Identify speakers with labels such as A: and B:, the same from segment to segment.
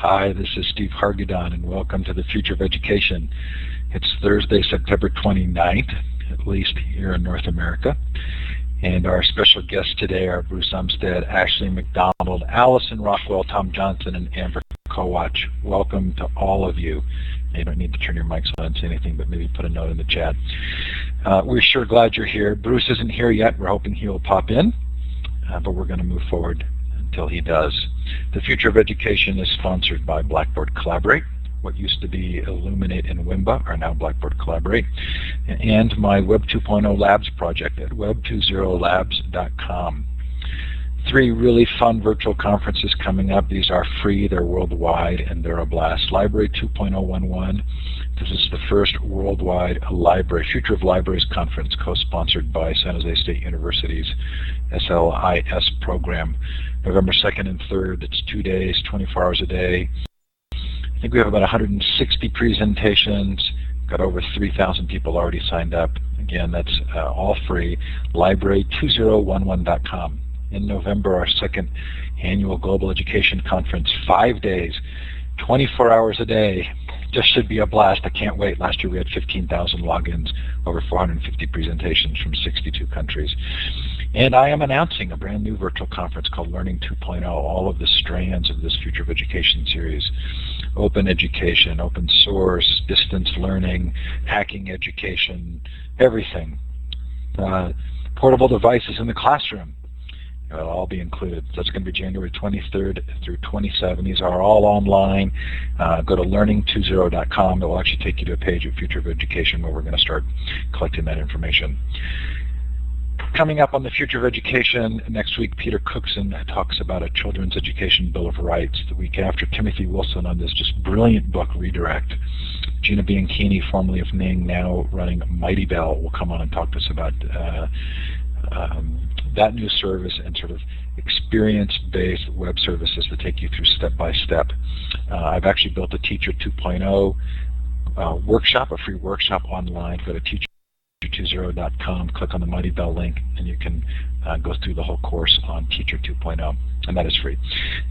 A: Hi, this is Steve Hargadon, and welcome to the Future of Education. It's Thursday, September 29th, at least here in North America. And our special guests today are Bruce Umpstead, Ashley McDonald, Allyson, Rockwell, Tom Johnson, and Amber Kowatch. Welcome to all of you. You don't need to turn your mics on and say anything, but maybe put a note in the chat. We're sure glad you're here. Bruce isn't here yet. We're hoping he'll pop in, but we're going to move forward until he does. The Future of Education is sponsored by Blackboard Collaborate. What used to be Illuminate and Wimba are now Blackboard Collaborate, and my Web 2.0 Labs project at web20labs.com. 3 really fun virtual conferences coming up. These are free, they're worldwide, and they're a blast. Library 2.011. This is the first worldwide library, Future of Libraries conference, co-sponsored by San Jose State University's SLIS program. November 2nd and 3rd, it's 2 days, 24 hours a day. I think we have about 160 presentations, got over 3,000 people already signed up. Again, that's all free, library2011.com. In November, our 2nd annual Global Education Conference, 5 days, 24 hours a day. Just should be a blast. I can't wait. Last year we had 15,000 logins, over 450 presentations from 62 countries. And I am announcing a brand new virtual conference called Learning 2.0, all of the strands of this Future of Education series. Open education, open source, distance learning, hacking education, everything. Portable devices in the classroom. It'll all be included. So it's going to be January 23rd through 27th. These are all online. Go to learning20.com. It will actually take you to a page of Future of Education where we're going to start collecting that information. Coming up on the Future of Education, next week Peter Cookson talks about a Children's Education Bill of Rights. The week after, Timothy Wilson on this just brilliant book, Redirect. Gina Bianchini, formerly of Ning, now running Mighty Bell, will come on and talk to us about that new service and sort of experience-based web services that take you through step-by-step. I've actually built a Teacher 2.0 workshop, a free workshop online. Go to teacher20.com, click on the Mighty Bell link, and you can go through the whole course on Teacher 2.0, and that is free.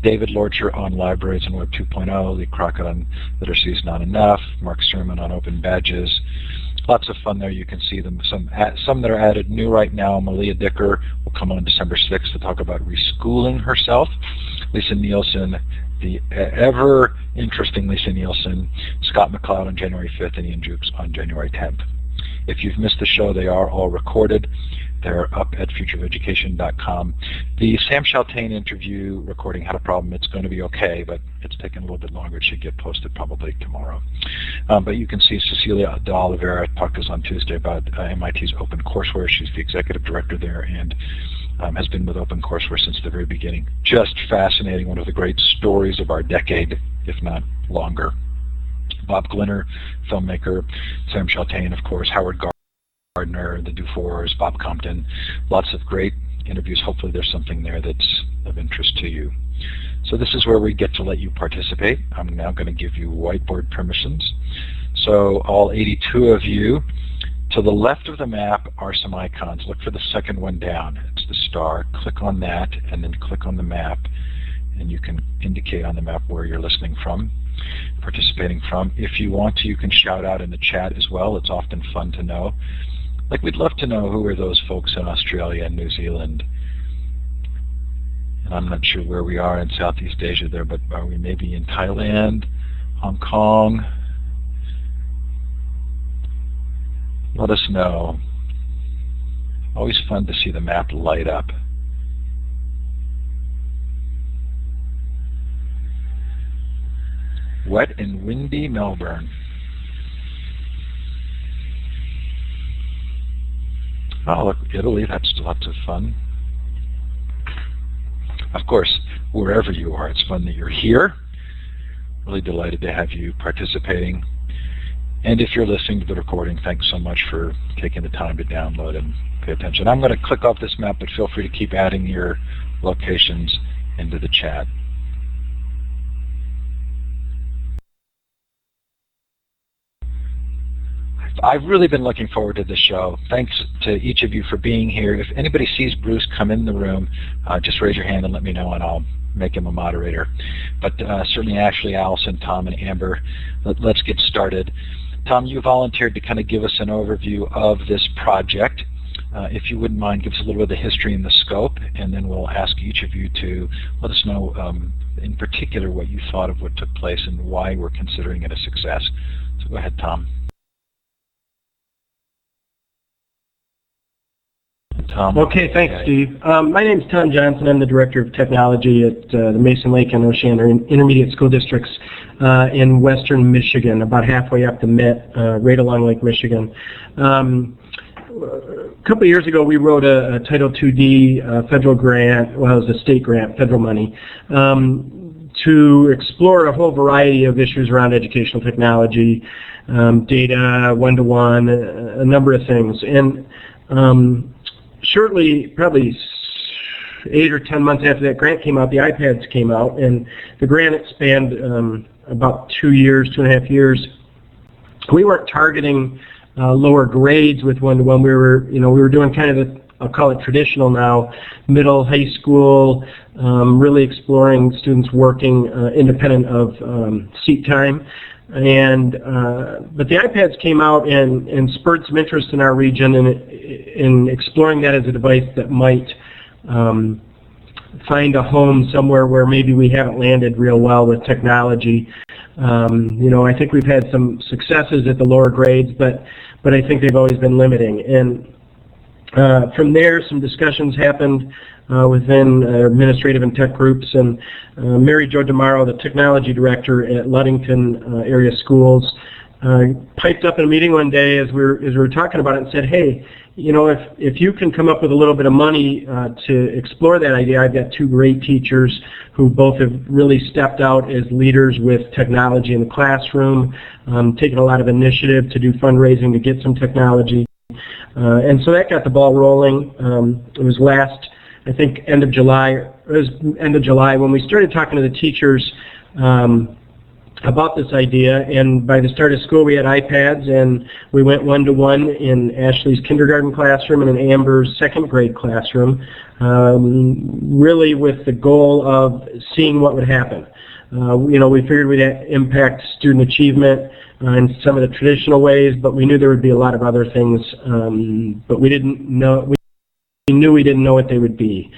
A: David Lorcher on Libraries and Web 2.0, Lee Crockett on Literacy is Not Enough, Mark Sermon on Open Badges. Lots of fun there. You can see them. Some that are added new right now. Malia Dicker will come on December 6th to talk about reschooling herself. Lisa Nielsen, the ever interesting Lisa Nielsen, Scott McLeod on January 5th, and Ian Jukes on January 10th. If you've missed the show, they are all recorded. They're up at futureofeducation.com. The Sam Chaltain interview recording had a problem. It's going to be okay, but it's taken a little bit longer. It should get posted probably tomorrow. But you can see Cecilia de Oliveira talked to us on Tuesday about MIT's OpenCourseWare. She's the executive director there and has been with OpenCourseWare since the very beginning. Just fascinating, one of the great stories of our decade, if not longer. Bob Glinner, filmmaker, Sam Chaltain, of course, Howard Gardner, the Dufours, Bob Compton, lots of great interviews. Hopefully there's something there that's of interest to you. So this is where we get to let you participate. I'm now going to give you whiteboard permissions. So all 82 of you, to the left of the map are some icons. Look for the second one down. It's the star. Click on that and then click on the map, and you can indicate on the map where you're listening from, participating from. If you want to, you can shout out in the chat as well. It's often fun to know. Like, we'd love to know who are those folks in Australia and New Zealand. And I'm not sure where we are in Southeast Asia there, but are we maybe in Thailand, Hong Kong? Let us know. Always fun to see the map light up. Wet and windy Melbourne. Oh, look, Italy, that's lots of fun. Of course, wherever you are, it's fun that you're here. Really delighted to have you participating. And if you're listening to the recording, thanks so much for taking the time to download and pay attention. I'm going to click off this map, but feel free to keep adding your locations into the chat. I've really been looking forward to this show. Thanks to each of you for being here. If anybody sees Bruce come in the room, just raise your hand and let me know, and I'll make him a moderator. But certainly Ashley, Allison, Tom, and Amber, let's get started. Tom, you volunteered to kind of give us an overview of this project. If you wouldn't mind, give us a little bit of the history and the scope, and then we'll ask each of you to let us know in particular what you thought of what took place and why we're considering it a success. So go ahead, Tom. Tom.
B: Okay, thanks, Steve. My name is Tom Johnson. I'm the Director of Technology at the Mason Lake and Oceana Intermediate School Districts in western Michigan, about halfway up the Mitt, right along Lake Michigan. A couple of years ago, we wrote a Title IID federal grant, well, it was a state grant, federal money, to explore a whole variety of issues around educational technology, data, one-to-one, a number of things. And shortly, probably 8 or 10 months after that grant came out, the iPads came out, and the grant spanned about 2 years, 2.5 years. We weren't targeting lower grades with one-to-one. We were doing kind of I'll call it traditional now, middle, high school, really exploring students working independent of seat time. And but the iPads came out and spurred some interest in our region in exploring that as a device that might find a home somewhere where maybe we haven't landed real well with technology. I think we've had some successes at the lower grades, but I think they've always been limiting. And from there, some discussions happened within administrative and tech groups, and Mary Jo DeMauro, the technology director at Ludington area schools, piped up in a meeting one day as we were talking about it and said, hey, if you can come up with a little bit of money to explore that idea, I've got 2 great teachers who both have really stepped out as leaders with technology in the classroom, taken a lot of initiative to do fundraising to get some technology. And so that got the ball rolling. It was I think end of July. It was end of July when we started talking to the teachers about this idea, and by the start of school we had iPads, and we went one-to-one in Ashley's kindergarten classroom and in Amber's 2nd grade classroom, really with the goal of seeing what would happen. We figured we'd impact student achievement in some of the traditional ways, but we knew there would be a lot of other things, but we didn't know. We knew we didn't know what they would be.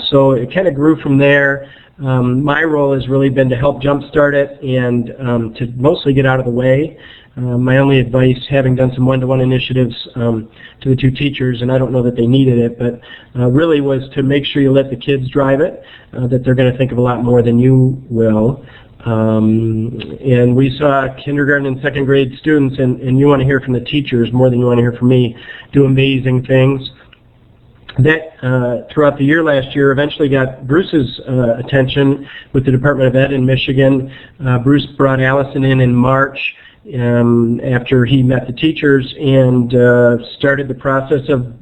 B: So it kind of grew from there. My role has really been to help jumpstart it and to mostly get out of the way. My only advice, having done some one-to-one initiatives to the 2 teachers, and I don't know that they needed it, but really was to make sure you let the kids drive it, that they're going to think of a lot more than you will. And we saw kindergarten and 2nd grade students, and you want to hear from the teachers more than you want to hear from me, do amazing things. That, throughout the year last year, eventually got Bruce's attention with the Department of Ed in Michigan. Bruce brought Allyson in March after he met the teachers and started the process of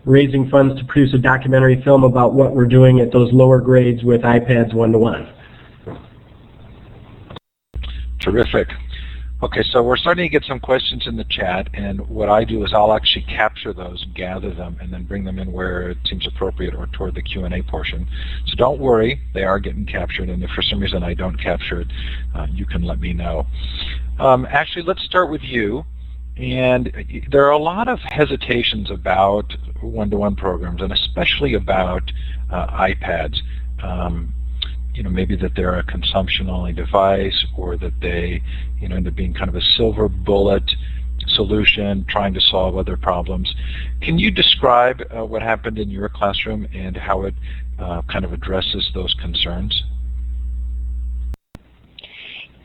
B: raising funds to produce a documentary film about what we're doing at those lower grades with iPads one-to-one.
A: Terrific. Okay, so we're starting to get some questions in the chat, and what I do is I'll actually capture those, gather them, and then bring them in where it seems appropriate or toward the Q&A portion. So don't worry, they are getting captured, and if for some reason I don't capture it, you can let me know. Actually, let's start with you. And there are a lot of hesitations about one-to-one programs, and especially about iPads. Maybe that they're a consumption-only device, or that they, end up being kind of a silver bullet solution trying to solve other problems. Can you describe what happened in your classroom and how it kind of addresses those concerns?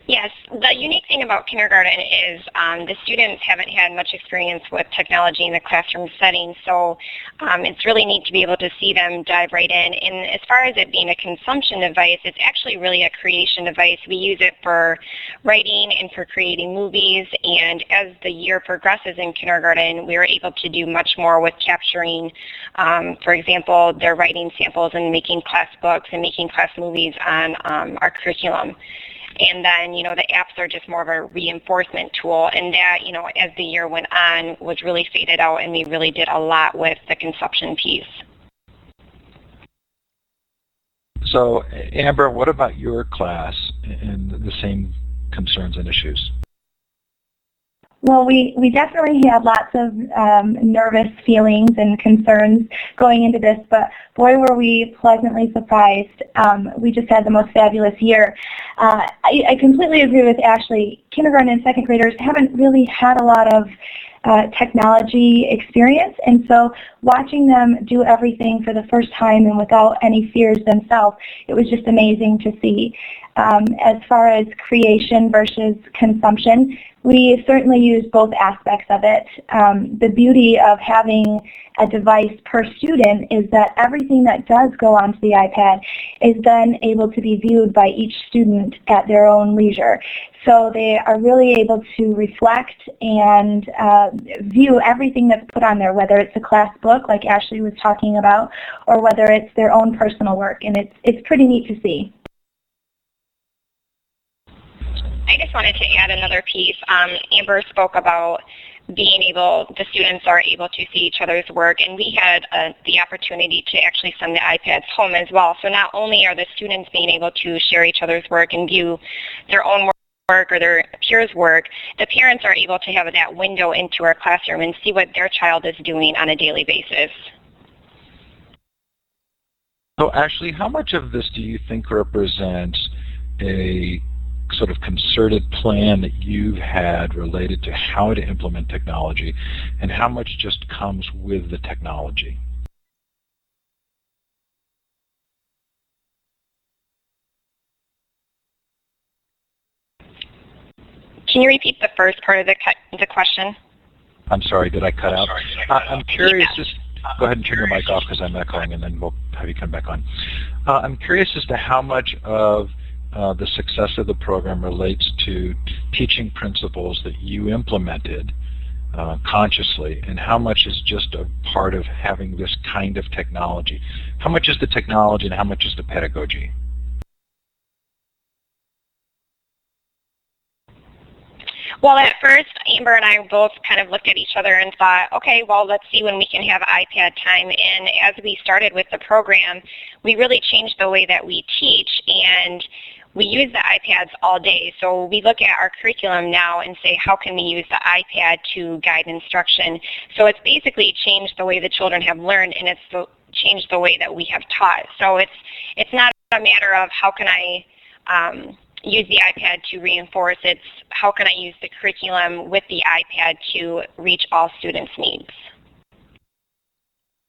C: Yes, the unique thing about kindergarten is the students haven't had much experience with technology in the classroom setting, so it's really neat to be able to see them dive right in. And as far as it being a consumption device, it's actually really a creation device. We use it for writing and for creating movies, and as the year progresses in kindergarten, we were able to do much more with capturing, for example, their writing samples and making class books and making class movies on our curriculum. And then, the apps are just more of a reinforcement tool, and that, as the year went on, was really faded out, and we really did a lot with the consumption piece.
A: So, Amber, what about your class and the same concerns and issues?
D: Well, we definitely had lots of nervous feelings and concerns going into this, but boy, were we pleasantly surprised. We just had the most fabulous year. I completely agree with Ashley. Kindergarten and second graders haven't really had a lot of technology experience, and so watching them do everything for the first time and without any fears themselves, it was just amazing to see. As far as creation versus consumption, we certainly use both aspects of it. The beauty of having a device per student is that everything that does go onto the iPad is then able to be viewed by each student at their own leisure. So they are really able to reflect and view everything that's put on there, whether it's a class book like Ashley was talking about, or whether it's their own personal work, and it's pretty neat to see.
C: I just wanted to add another piece. Amber spoke about the students are able to see each other's work, and we had the opportunity to actually send the iPads home as well. So not only are the students being able to share each other's work and view their own work or their peers' work, the parents are able to have that window into our classroom and see what their child is doing on a daily basis.
A: So Ashley, how much of this do you think represents a sort of concerted plan that you've had related to how to implement technology, and how much just comes with the technology?
C: Can you repeat the first part of the question?
A: I'm sorry, did I cut out? I'm curious, just go ahead and turn your mic off because I'm echoing, and then we'll have you come back on. I'm curious as to how much of the success of the program relates to teaching principles that you implemented consciously, and how much is just a part of having this kind of technology. How much is the technology and how much is the pedagogy?
C: Well, at first, Amber and I both kind of looked at each other and thought, okay, well, let's see when we can have iPad time. And as we started with the program, we really changed the way that we teach, and we use the iPads all day. So we look at our curriculum now and say, how can we use the iPad to guide instruction? So it's basically changed the way the children have learned, and it's changed the way that we have taught. So it's not a matter of how can I use the iPad to reinforce. It's how can I use the curriculum with the iPad to reach all students' needs.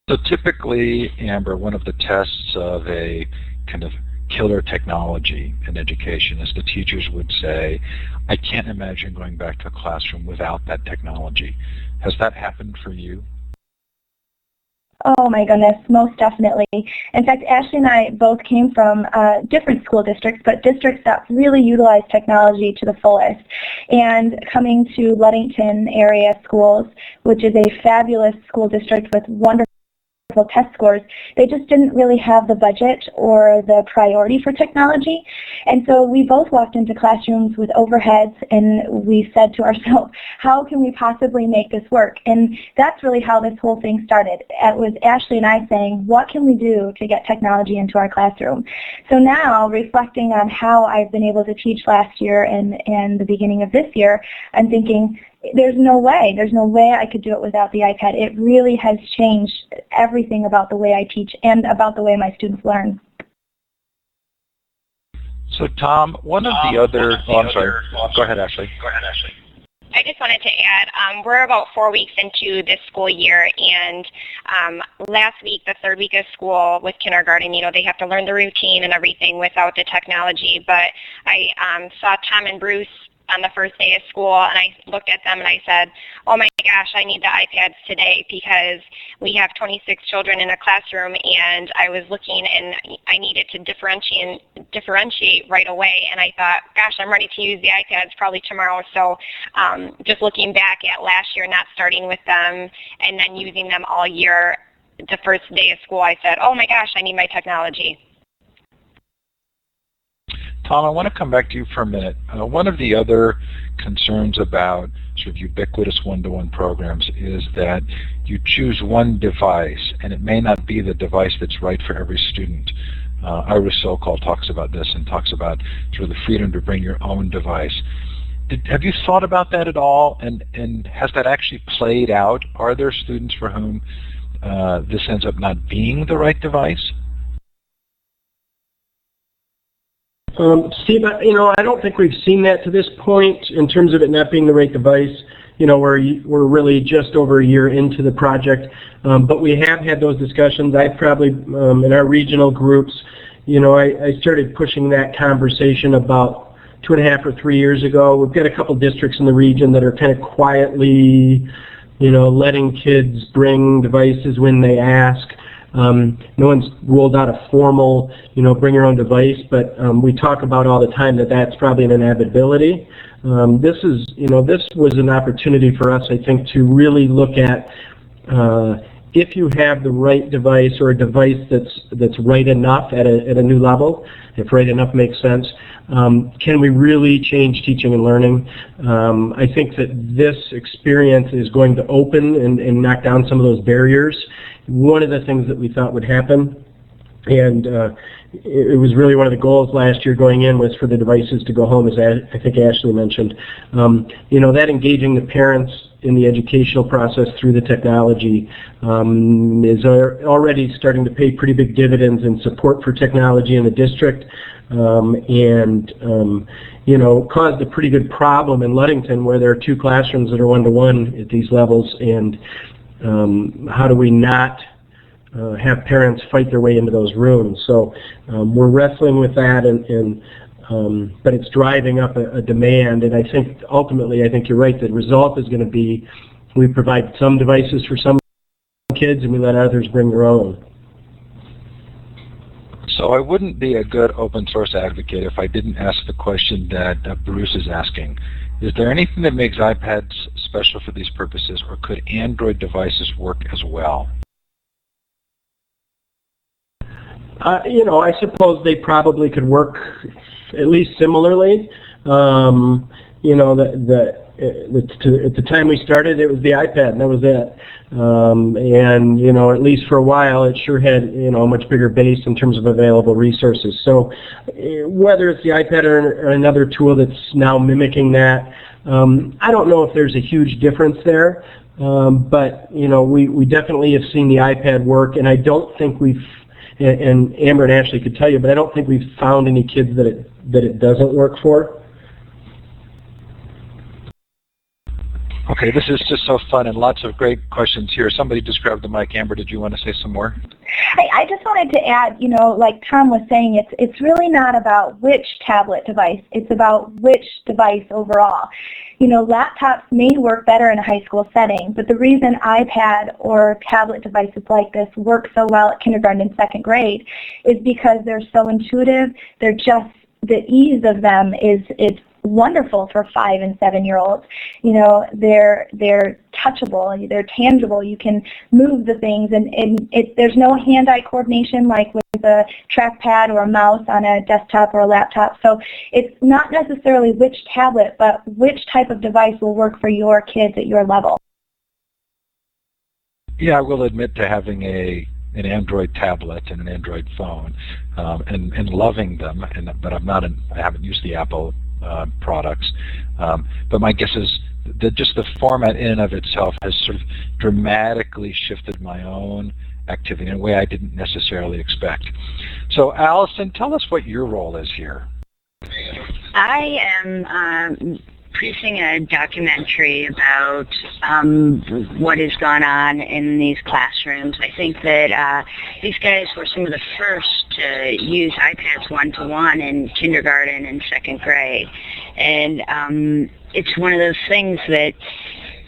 A: So typically, Amber, one of the tests of a kind of killer technology in education is the teachers would say, I can't imagine going back to a classroom without that technology. Has that happened for you?
D: Oh my goodness, most definitely. In fact, Ashley and I both came from different school districts, but districts that really utilize technology to the fullest. And coming to Ludington area schools, which is a fabulous school district with wonderful test scores, they just didn't really have the budget or the priority for technology. And so we both walked into classrooms with overheads, and we said to ourselves, how can we possibly make this work? And that's really how this whole thing started. It was Ashley and I saying, what can we do to get technology into our classroom? So now, reflecting on how I've been able to teach last year and the beginning of this year, I'm thinking, there's no way I could do it without the iPad. It really has changed everything about the way I teach and about the way my students learn.
A: So Tom, one of the other, I'm sorry, go ahead, Ashley.
C: I just wanted to add, we're about 4 weeks into this school year, and last week, the third week of school with kindergarten, they have to learn the routine and everything without the technology, but I saw Tom and Bruce on the first day of school, and I looked at them and I said, oh my gosh, I need the iPads today because we have 26 children in a classroom, and I was looking and I needed to differentiate right away, and I thought, gosh, I'm ready to use the iPads probably tomorrow. So just looking back at last year, not starting with them and then using them all year, the first day of school, I said, oh my gosh, I need my technology.
A: Tom, I want to come back to you for a minute. One of the other concerns about sort of ubiquitous one-to-one programs is that you choose one device, and it may not be the device that's right for every student. Ira Sokol talks about this and talks about sort of the freedom to bring your own device. Have you thought about that at all, and has that actually played out? Are there students for whom this ends up not being the right device?
B: Steve, I don't think we've seen that to this point in terms of it not being the right device. We're really just over a year into the project, but we have had those discussions. I probably, in our regional groups, I started pushing that conversation about 2.5 or 3 years ago. We've got a couple districts in the region that are kind of quietly, letting kids bring devices when they ask. No one's rolled out a formal, bring your own device, but we talk about all the time that that's probably an inevitability. This was an opportunity for us, I think, to really look at if you have the right device or a device that's right enough at a new level, if right enough makes sense, can we really change teaching and learning? I think that this experience is going to open and knock down some of those barriers. One of the things that we thought would happen, and it was really one of the goals last year going in, was for the devices to go home, as I think Ashley mentioned. That engaging the parents in the educational process through the technology is already starting to pay pretty big dividends in support for technology in the district, and caused a pretty good problem in Ludington where there are 2 classrooms that are one-to-one at these levels, and how do we not have parents fight their way into those rooms? So we're wrestling with that, but it's driving up a demand, and I think ultimately, you're right, the result is going to be we provide some devices for some kids and we let others bring their own.
A: So I wouldn't be a good open source advocate if I didn't ask the question that Bruce is asking. Is there anything that makes iPads special for these purposes, or could Android devices work as well?
B: I suppose they probably could work at least similarly. At the time we started, it was the iPad, and that was it. At least for a while, it sure had a much bigger base in terms of available resources. So whether it's the iPad or another tool that's now mimicking that, I don't know if there's a huge difference there. But we definitely have seen the iPad work, and I don't think and Amber and Ashley could tell you, but I don't think we've found any kids that it doesn't work for.
A: Okay, this is just so fun and lots of great questions here. Somebody just grabbed the mic. Amber, did you want to say some more?
D: I just wanted to add, like Tom was saying, it's really not about which tablet device. It's about which device overall. Laptops may work better in a high school setting, but the reason iPad or tablet devices like this work so well at kindergarten and 2nd grade is because they're so intuitive. They're just, the ease of them is wonderful for 5 and 7-year-olds. They're touchable, they're tangible. You can move the things, and there's no hand-eye coordination like with a trackpad or a mouse on a desktop or a laptop. So it's not necessarily which tablet, but which type of device will work for your kids at your level.
A: Yeah, I will admit to having an Android tablet and an Android phone, and loving them, but I haven't used the Apple products. But my guess is that just the format in and of itself has sort of dramatically shifted my own activity in a way I didn't necessarily expect. So Allyson, tell us what your role is here.
E: I am producing a documentary about what has gone on in these classrooms. I think that these guys were some of the first to use iPads one-to-one in kindergarten and 2nd grade. And it's one of those things that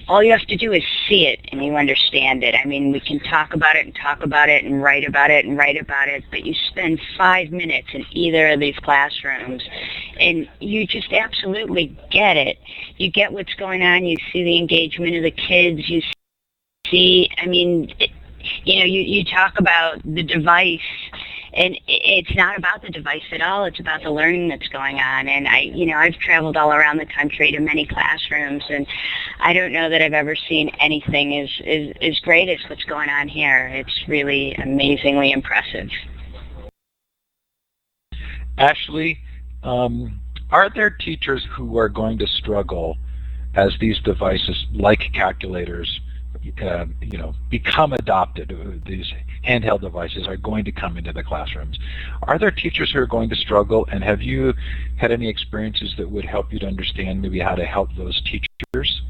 E: all you have to do is see it and you understand it. I mean, we can talk about it and talk about it and write about it and write about it, but you spend 5 minutes in either of these classrooms and you just absolutely get it. You get what's going on. You see the engagement of the kids. You see, I mean, you talk about the device, and it's not about the device at all. It's about the learning that's going on. And I've traveled all around the country to many classrooms, and I don't know that I've ever seen anything as great as what's going on here. It's really amazingly impressive.
A: Ashley, are there teachers who are going to struggle as these devices, like calculators, become adopted? These handheld devices are going to come into the classrooms. Are there teachers who are going to struggle, and have you had any experiences that would help you to understand maybe how to help those teachers?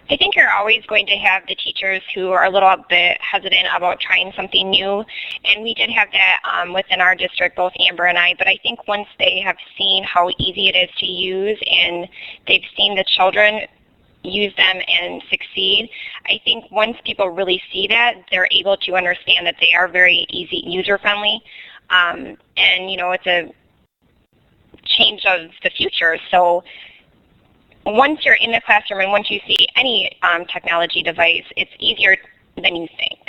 C: I think you're always going to have the teachers who are a little bit hesitant about trying something new, and we did have that within our district, both Amber and I, but I think once they have seen how easy it is to use and they've seen the children use them and succeed, I think once people really see that, they're able to understand that they are very easy, user-friendly, and it's a change of the future. So once you're in the classroom and once you see any technology device, it's easier than you think.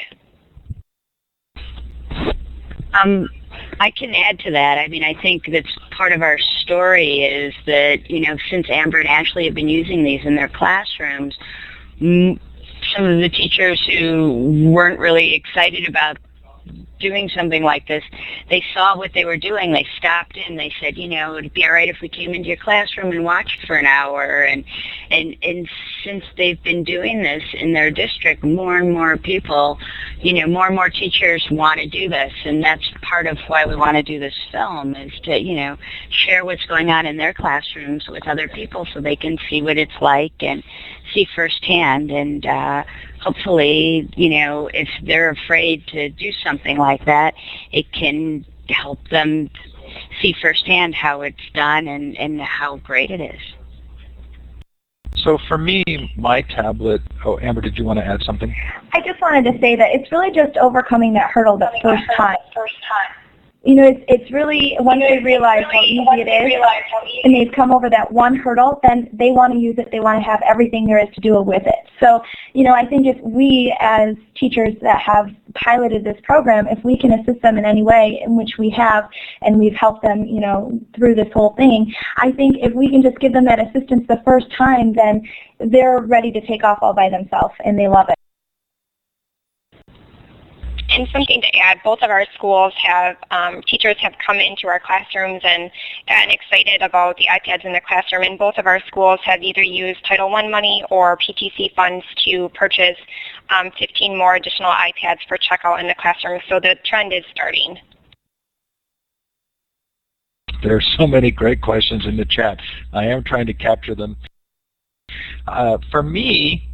E: I can add to that. I mean, I think that's part of our story is that, since Amber and Ashley have been using these in their classrooms, some of the teachers who weren't really excited about doing something like this, they saw what they were doing. They stopped in. They said, it'd be all right if we came into your classroom and watched for an hour. And since they've been doing this in their district, more and more people, more and more teachers want to do this. And that's part of why we want to do this film is to, share what's going on in their classrooms with other people so they can see what it's like and see firsthand. And hopefully, if they're afraid to do something like that, it can help them see firsthand how it's done and how great it is.
A: So for me, my tablet, Amber, did you want to add something?
D: I just wanted to say that it's really just overcoming that hurdle the first time. It's really, once they realize how easy it is, and they've come over that one hurdle, then they want to use it. They want to have everything there is to do with it. So, I think if we as teachers that have piloted this program, if we can assist them in any way in which we have, and we've helped them, through this whole thing, I think if we can just give them that assistance the first time, then they're ready to take off all by themselves, and they love it.
C: And something to add, both of our schools have, teachers have come into our classrooms and gotten excited about the iPads in the classroom, and both of our schools have either used Title I money or PTC funds to purchase 15 more additional iPads for checkout in the classroom, so the trend is starting.
A: There are so many great questions in the chat. I am trying to capture them. For me,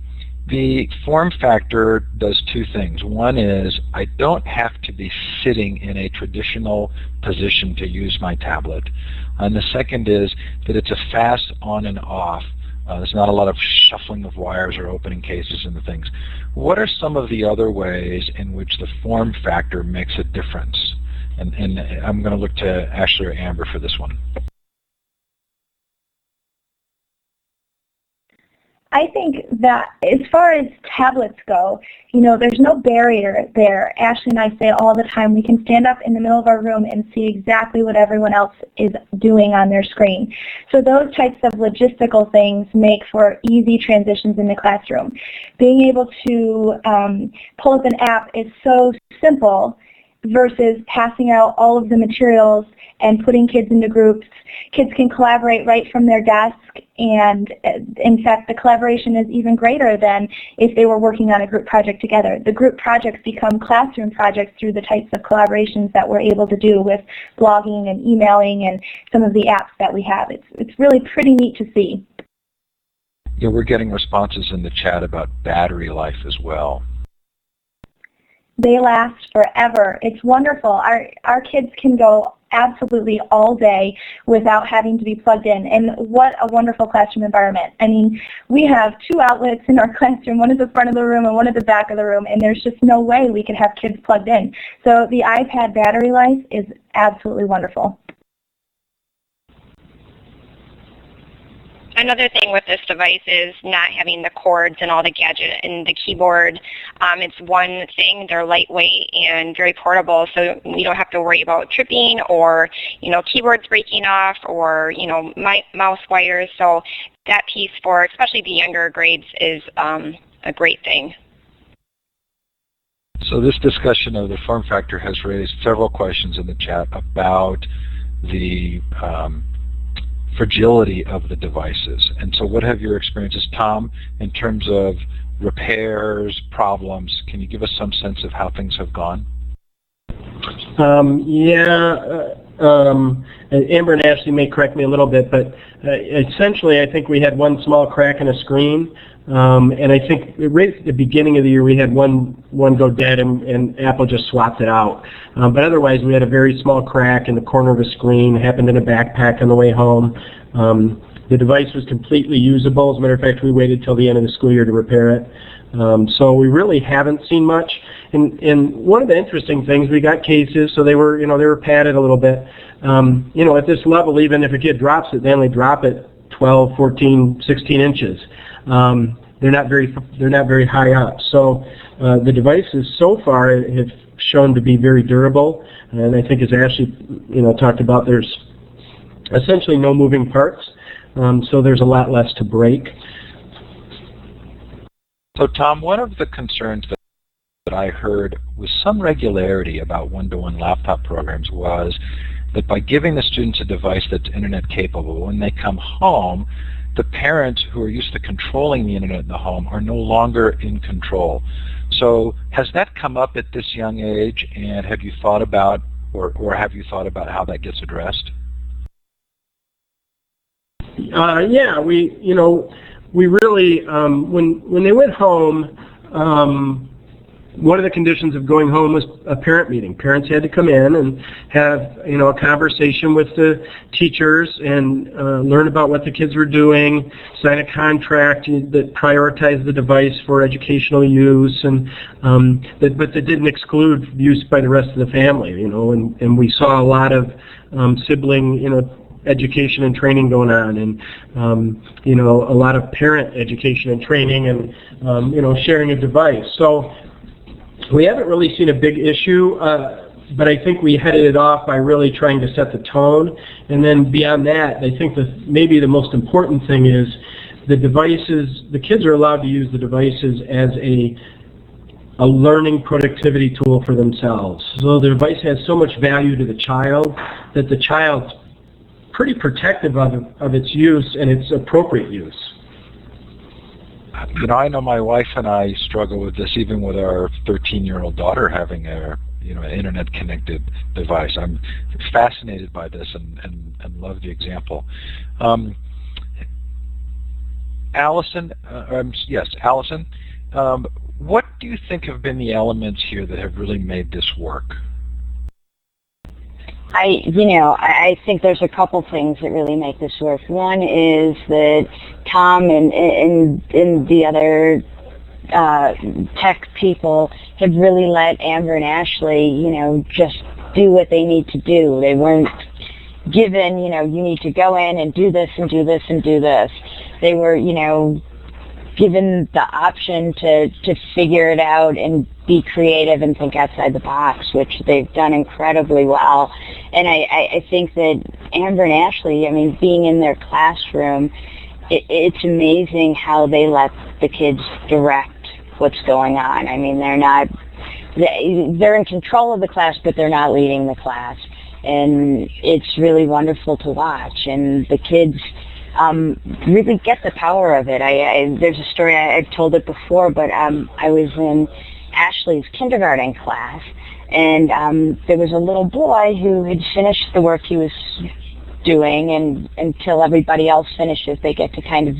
A: the form factor does two things. One is I don't have to be sitting in a traditional position to use my tablet. And the second is that it's a fast on and off. There's not a lot of shuffling of wires or opening cases and the things. What are some of the other ways in which the form factor makes a difference? And I'm going to look to Ashley or Amber for this one.
D: I think that as far as tablets go, there's no barrier there. Ashley and I say all the time, we can stand up in the middle of our room and see exactly what everyone else is doing on their screen. So those types of logistical things make for easy transitions in the classroom. Being able to pull up an app is so simple versus passing out all of the materials and putting kids into groups. Kids can collaborate right from their desk, and in fact the collaboration is even greater than if they were working on a group project together. The group projects become classroom projects through the types of collaborations that we're able to do with blogging and emailing and some of the apps that we have. It's really pretty neat to see.
A: Yeah, we're getting responses in the chat about battery life as well.
D: They last forever. It's wonderful. Our kids can go absolutely all day without having to be plugged in. And what a wonderful classroom environment. I mean, we have two outlets in our classroom, one at the front of the room and one at the back of the room, and there's just no way we could have kids plugged in. So the iPad battery life is absolutely wonderful.
C: Another thing with this device is not having the cords and all the gadget and the keyboard. It's one thing, they're lightweight and very portable, so you don't have to worry about tripping or, keyboards breaking off or, mouse wires. So that piece for especially the younger grades is a great thing.
A: So this discussion of the form factor has raised several questions in the chat about the fragility of the devices. And so what have your experiences, Tom, in terms of repairs, problems? Can you give us some sense of how things have gone?
B: Amber and Ashley may correct me a little bit, but essentially I think we had one small crack in a screen, and I think right at the beginning of the year we had one go dead, and Apple just swapped it out. But otherwise we had a very small crack in the corner of a screen, happened in a backpack on the way home. The device was completely usable. As a matter of fact, we waited till the end of the school year to repair it. So we really haven't seen much. And one of the interesting things, we got cases, so they were padded a little bit. At this level, even if a kid drops it, they only drop it 12, 14, 16 inches. They're not very high up. So the devices so far have shown to be very durable. And I think, as Ashley talked about, there's essentially no moving parts. So there's a lot less to break.
A: So Tom, one of the concerns that I heard with some regularity about one-to-one laptop programs was that by giving the students a device that's internet capable, when they come home, the parents who are used to controlling the internet in the home are no longer in control. So has that come up at this young age, and have you thought about, or have you thought about how that gets addressed? We really, when they went home, one of the conditions of going home was a parent meeting. Parents had to come in and have, a conversation with the teachers and learn about what the kids were doing, sign a contract that prioritized the device for educational use, but that didn't exclude use by the rest of the family, and we saw a lot of sibling, education and training going on, and a lot of parent education and training, and sharing a device. So we haven't really seen a big issue, but I think we headed it off by really trying to set the tone. And then beyond that, I think that maybe the most important thing is the devices. The kids are allowed to use the devices as a learning productivity tool for themselves. So the device has so much value to the child that the child's pretty protective of its use and its appropriate use. I know my wife and I struggle with this, even with our 13-year-old daughter having an internet-connected device. I'm fascinated by this and love the example. Allyson, what do you think have been the elements here that have really made this work?
E: I think there's a couple things that really make this work. One is that Tom and the other tech people have really let Amber and Ashley, just do what they need to do. They weren't given, you need to go in and do this and do this and do this. They were, given the option to figure it out and be creative and think outside the box, which they've done incredibly well. And I think that Amber and Ashley, being in their classroom, it's amazing how they let the kids direct what's going on. They're in control of the class, but they're not leading the class. And it's really wonderful to watch. And the kids really get the power of it. There's a story, I've told it before, but I was in Ashley's kindergarten class, and there was a little boy who had finished the work he was doing, and until everybody else finishes, they get to kind of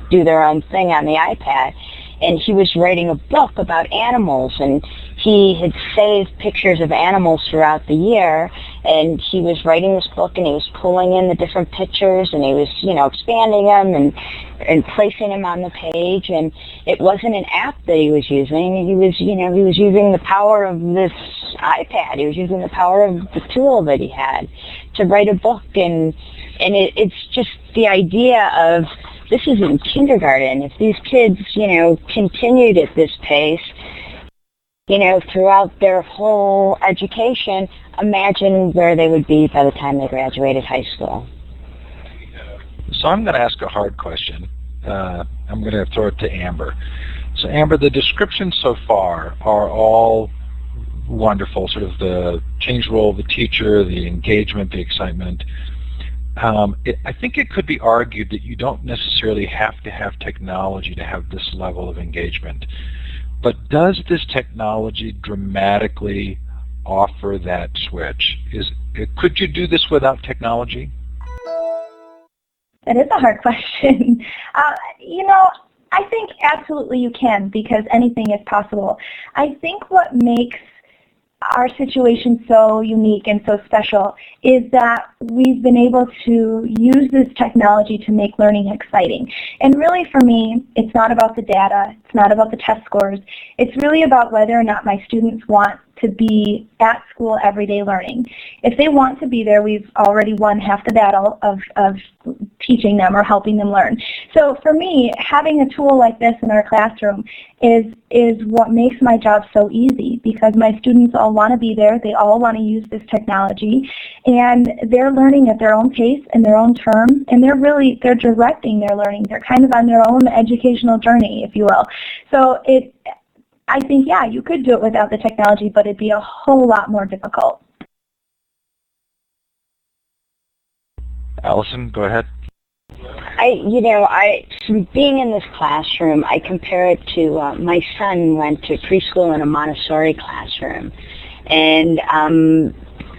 E: do their own thing on the iPad. And he was writing a book about animals, and he had saved pictures of animals throughout the year, and he was writing this book, and he was pulling in the different pictures, and he was, expanding them and placing them on the page. And it wasn't an app that he was using. He was using the power of this iPad. He was using the power of the tool that he had to write a book. And it's just the idea of, this is in kindergarten. If these kids, continued at this pace, throughout their whole education, imagine where they would be by the time they graduated high school.
A: So I'm going to ask a hard question. I'm going to throw it to Amber. So Amber, the descriptions so far are all wonderful, sort of the change role of the teacher, the engagement, the excitement. I think it could be argued that you don't necessarily have to have technology to have this level of engagement. But does this technology dramatically offer that switch? Could you do this without technology?
D: That is a hard question. You know, I think absolutely you can, because anything is possible. I think what makes our situation so unique and so special is that we've been able to use this technology to make learning exciting. And really for me, it's not about the data, it's not about the test scores, it's really about whether or not my students want to be at school everyday learning. If they want to be there, we've already won half the battle of teaching them or helping them learn. So for me, having a tool like this in our classroom is what makes my job so easy, because my students all want to be there, they all want to use this technology, and they're learning at their own pace and their own term, and they're directing their learning. They're kind of on their own educational journey, if you will. So I think, yeah, you could do it without the technology, but it'd be a whole lot more difficult.
A: Allyson, go ahead.
E: Being in this classroom, I compare it to my son went to preschool in a Montessori classroom, and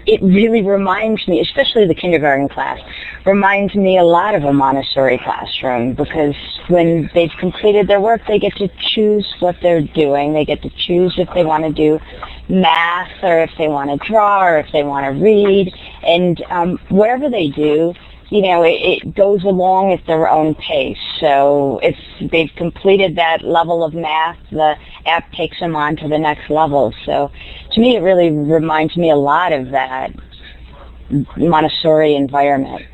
E: it really reminds me, especially the kindergarten class, reminds me a lot of a Montessori classroom, because when they've completed their work, they get to choose what they're doing. They get to choose if they want to do math, or if they want to draw, or if they want to read, and whatever they do, it goes along at their own pace. So if they've completed that level of math, the app takes them on to the next level. So to me, it really reminds me a lot of that Montessori environment.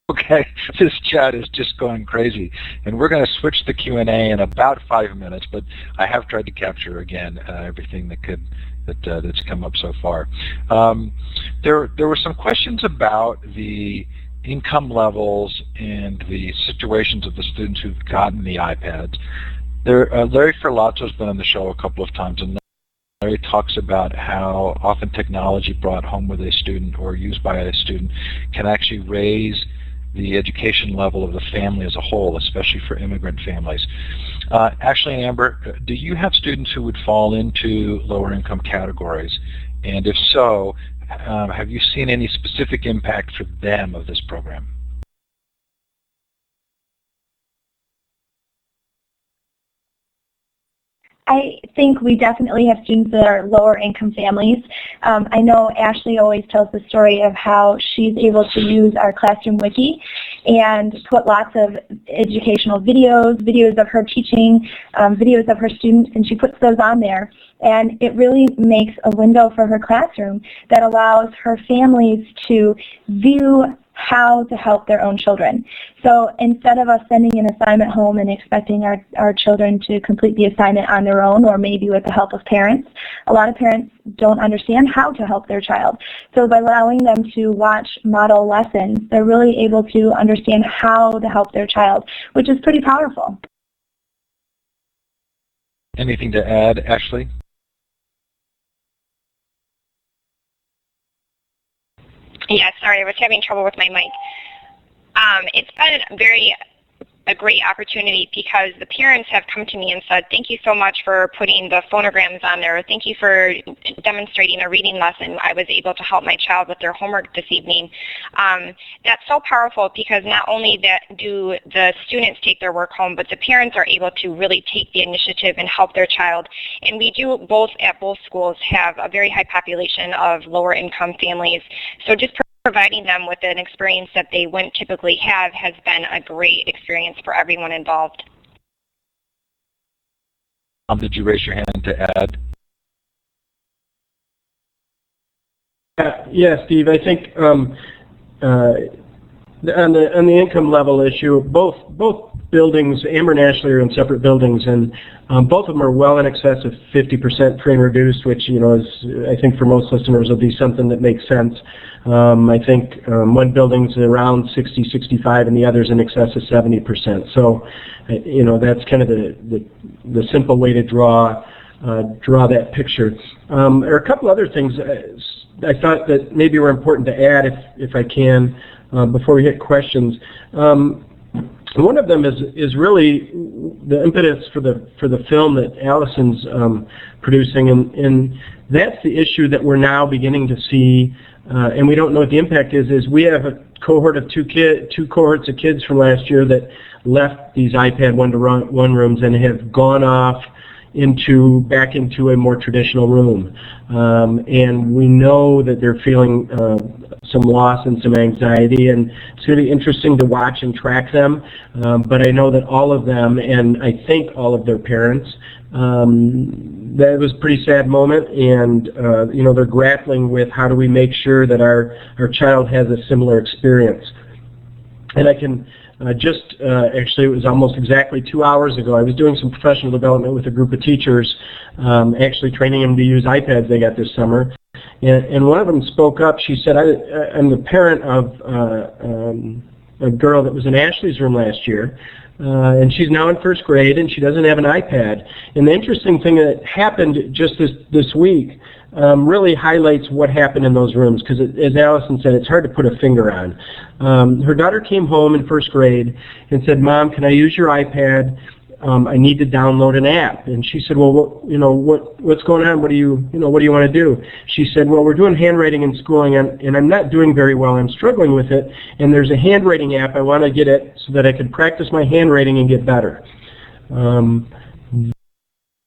A: Okay, this chat is just going crazy, and we're going to switch the Q&A in about 5 minutes, but I have tried to capture again everything that's come up so far. There were some questions about the income levels and the situations of the students who've gotten the iPads. Larry Ferlazzo's been on the show a couple of times, and Larry talks about how often technology brought home with a student or used by a student can actually raise the education level of the family as a whole, especially for immigrant families. Ashley and Amber, do you have students who would fall into lower income categories? And if so, have you seen any specific impact for them of this program?
D: I think we definitely have students that are lower income families. I know Ashley always tells the story of how she's able to use our classroom wiki and put lots of educational videos of her teaching, videos of her students, and she puts those on there. And it really makes a window for her classroom that allows her families to view how to help their own children. So instead of us sending an assignment home and expecting our children to complete the assignment on their own, or maybe with the help of parents, a lot of parents don't understand how to help their child. So by allowing them to watch model lessons, they're really able to understand how to help their child, which is pretty powerful.
A: Anything to add, Ashley?
C: Yeah, sorry, I was having trouble with my mic. It's been a great opportunity, because the parents have come to me and said, thank you so much for putting the phonograms on there. Thank you for demonstrating a reading lesson. I was able to help my child with their homework this evening. That's so powerful, because not only do the students take their work home, but the parents are able to really take the initiative and help their child. And we do at both schools have a very high population of lower income families. So just providing them with an experience that they wouldn't typically have has been a great experience for everyone involved.
A: Did you raise your hand to add?
B: Yeah, Steve, I think on the income level issue, both buildings, Amber and Ashley, are in separate buildings, and both of them are well in excess of 50% free and reduced, which, is, I think for most listeners, will be something that makes sense. I think one building's around 60, 65, and the other's in excess of 70%. So, that's kind of the simple way to draw draw that picture. There are a couple other things I thought that maybe were important to add, if I can, before we hit questions. One of them is really the impetus for the film that Allyson's producing, and that's the issue that we're now beginning to see, and we don't know what the impact is we have a cohort of two cohorts of kids from last year that left these iPad one-to-one rooms and have gone off back into a more traditional room. And we know that they're feeling some loss and some anxiety, and it's going to be interesting to watch and track them. But I know that all of them, and I think all of their parents, that was a pretty sad moment, and they're grappling with how do we make sure that our child has a similar experience. And I can actually, it was almost exactly 2 hours ago, I was doing some professional development with a group of teachers, actually training them to use iPads they got this summer. And one of them spoke up. She said, I'm the parent of a girl that was in Ashley's room last year, and she's now in first grade, and she doesn't have an iPad. And the interesting thing that happened just this week really highlights what happened in those rooms, because as Allyson said, it's hard to put a finger on. Her daughter came home in first grade and said, "Mom, can I use your iPad? I need to download an app." And she said, "Well, what's going on? What do you want to do?" She said, "Well, we're doing handwriting in schooling, and I'm not doing very well. I'm struggling with it, and there's a handwriting app. I want to get it so that I can practice my handwriting and get better."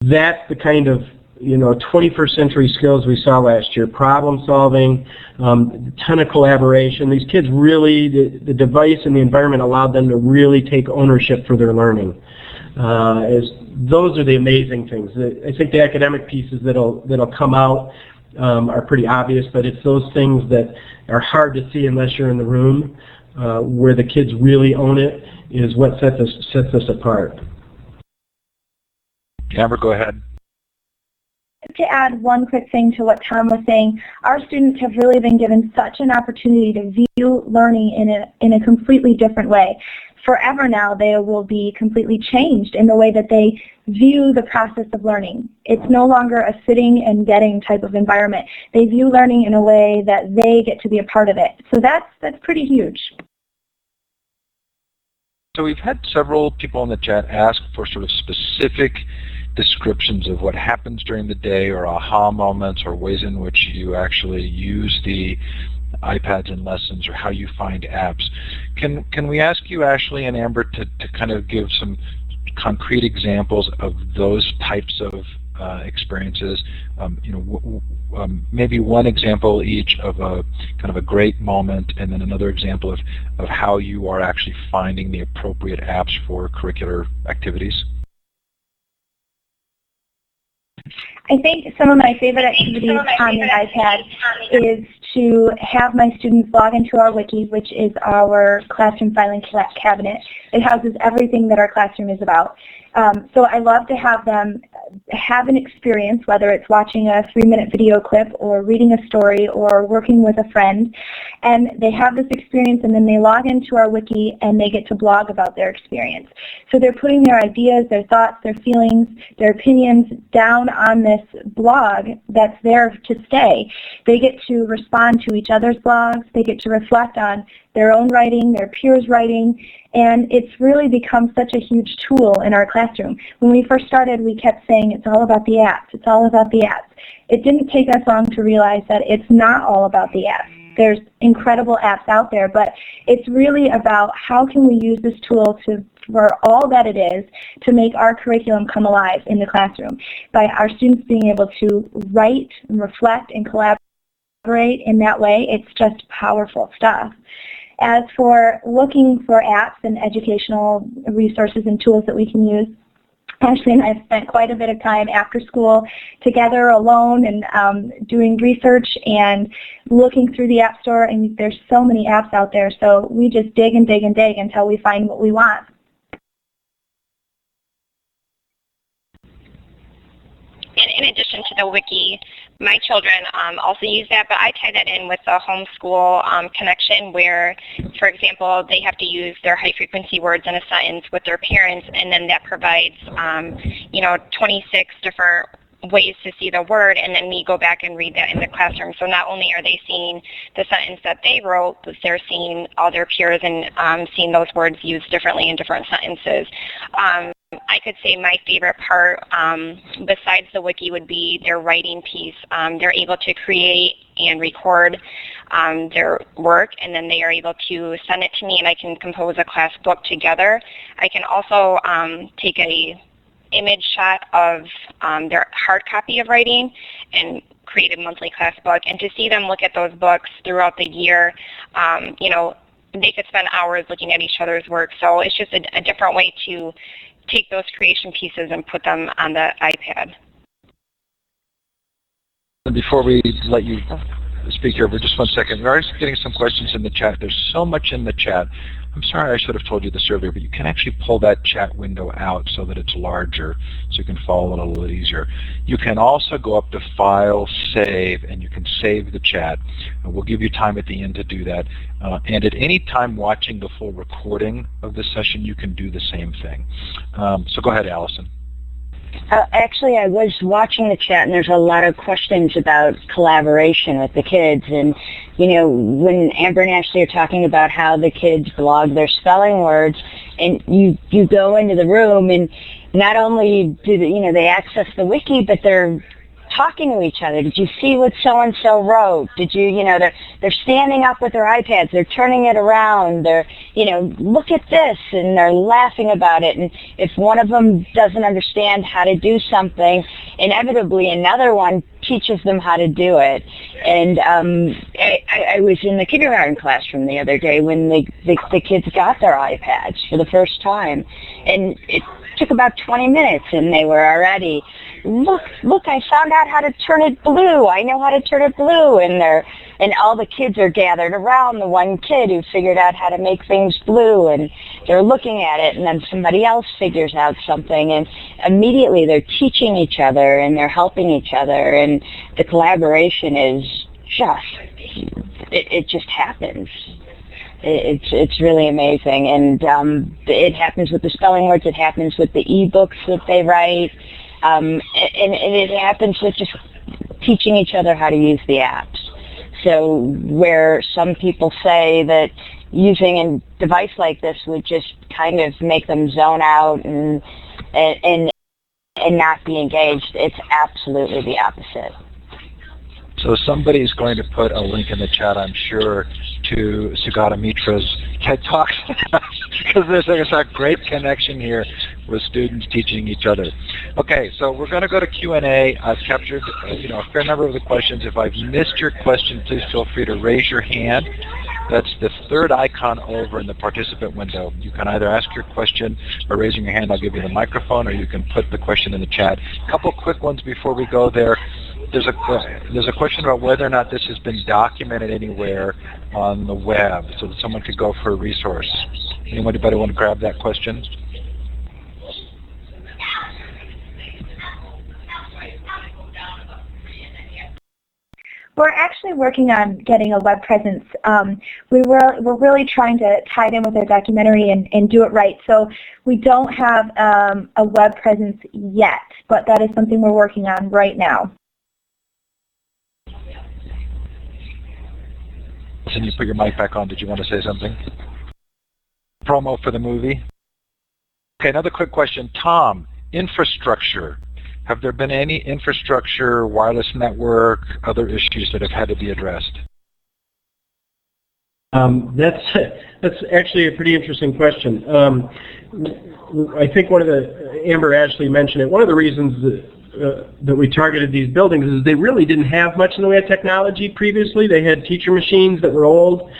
B: That's the kind of 21st century skills we saw last year: problem solving, a ton of collaboration. These kids really, the device and the environment allowed them to really take ownership for their learning. Those are the amazing things. I think the academic pieces that'll come out are pretty obvious, but it's those things that are hard to see unless you're in the room, where the kids really own it, is what sets us apart.
A: Amber, go ahead.
D: To add one quick thing to what Tom was saying, our students have really been given such an opportunity to view learning in a completely different way. Forever now, they will be completely changed in the way that they view the process of learning. It's no longer a sitting and getting type of environment. They view learning in a way that they get to be a part of it. So that's pretty huge.
A: So we've had several people in the chat ask for sort of specific descriptions of what happens during the day, or aha moments, or ways in which you actually use the iPads in lessons, or how you find apps. Can we ask you, Ashley and Amber, to kind of give some concrete examples of those types of experiences? Maybe one example each of a kind of a great moment, and then another example of how you are actually finding the appropriate apps for curricular activities.
D: I think some of my favorite activities on the iPad is to have my students log into our wiki, which is our classroom filing cabinet. It houses everything that our classroom is about. So I love to have them have an experience, whether it's watching a 3-minute video clip or reading a story or working with a friend, and they have this experience, and then they log into our wiki and they get to blog about their experience. So they're putting their ideas, their thoughts, their feelings, their opinions down on this blog that's there to stay. They get to respond to each other's blogs, they get to reflect on their own writing, their peers' writing, and it's really become such a huge tool in our classroom. When we first started, we kept saying it's all about the apps, it's all about the apps. It didn't take us long to realize that it's not all about the apps. There's incredible apps out there, but it's really about how can we use this tool for all that it is, to make our curriculum come alive in the classroom, by our students being able to write and reflect and collaborate in that way. It's just powerful stuff. As for looking for apps and educational resources and tools that we can use, Ashley and I have spent quite a bit of time after school together alone and doing research and looking through the App Store, and there's so many apps out there, so we just dig and dig and dig until we find what we want.
C: And in addition to the wiki, my children also use that, but I tie that in with the homeschool connection where, for example, they have to use their high-frequency words in a sentence with their parents, and then that provides, 26 different ways to see the word, and then we go back and read that in the classroom. So not only are they seeing the sentence that they wrote, but they're seeing all their peers and seeing those words used differently in different sentences. I could say my favorite part, besides the wiki, would be their writing piece. They're able to create and record their work, and then they are able to send it to me, and I can compose a class book together. I can also take a image shot of their hard copy of writing and create a monthly class book. And to see them look at those books throughout the year, you know, they could spend hours looking at each other's work. So it's just a different way to take those creation pieces and put them on the iPad.
A: Before we let you speak here for just 1 second, we're already getting some questions in the chat. There's so much in the chat. I'm sorry I should have told you this earlier, but you can actually pull that chat window out so that it's larger, so you can follow it a little bit easier. You can also go up to File, Save, and you can save the chat. And we'll give you time at the end to do that. And at any time watching the full recording of this session, you can do the same thing. So go ahead, Allyson.
E: Actually, I was watching the chat, and there's a lot of questions about collaboration with the kids. And, you know, when Amber and Ashley are talking about how the kids blog their spelling words, and you go into the room, and not only do they access the wiki, but they're talking to each other. Did you see what so-and-so wrote? Did you, they're standing up with their iPads, they're turning it around, they're, look at this, and they're laughing about it. And if one of them doesn't understand how to do something, inevitably another one teaches them how to do it. And I was in the kindergarten classroom the other day when the kids got their iPads for the first time, and it took about 20 minutes, and they were already, look, I found out how to turn it blue. I know how to turn it blue. And all the kids are gathered around the one kid who figured out how to make things blue, and they're looking at it, and then somebody else figures out something, and immediately they're teaching each other, and they're helping each other, and the collaboration is it just happens. It's really amazing, and it happens with the spelling words. It happens with the e-books that they write, and it happens with just teaching each other how to use the apps. So where some people say that using a device like this would just kind of make them zone out and not be engaged, it's absolutely the opposite.
A: So somebody's going to put a link in the chat, I'm sure, to Sugata Mitra's TED Talks, because there's a great connection here with students teaching each other. Okay, so we're going to go to Q&A. I've captured a fair number of the questions. If I've missed your question, please feel free to raise your hand. That's the third icon over in the participant window. You can either ask your question by raising your hand. I'll give you the microphone, or you can put the question in the chat. A couple quick ones before we go there. There's a question about whether or not this has been documented anywhere on the web so that someone could go for a resource. Anybody want to grab that question?
D: We're actually working on getting a web presence. We're really trying to tie it in with our documentary and do it right. So we don't have a web presence yet, but that is something we're working on right now.
A: And you put your mic back on. Did you want to say something? Promo for the movie? Okay, another quick question. Tom, infrastructure. Have there been any infrastructure, wireless network, other issues that have had to be addressed?
B: That's actually a pretty interesting question. I think Amber Ashley mentioned it, one of the reasons that we targeted these buildings is they really didn't have much in the way of technology previously. They had teacher machines that were old.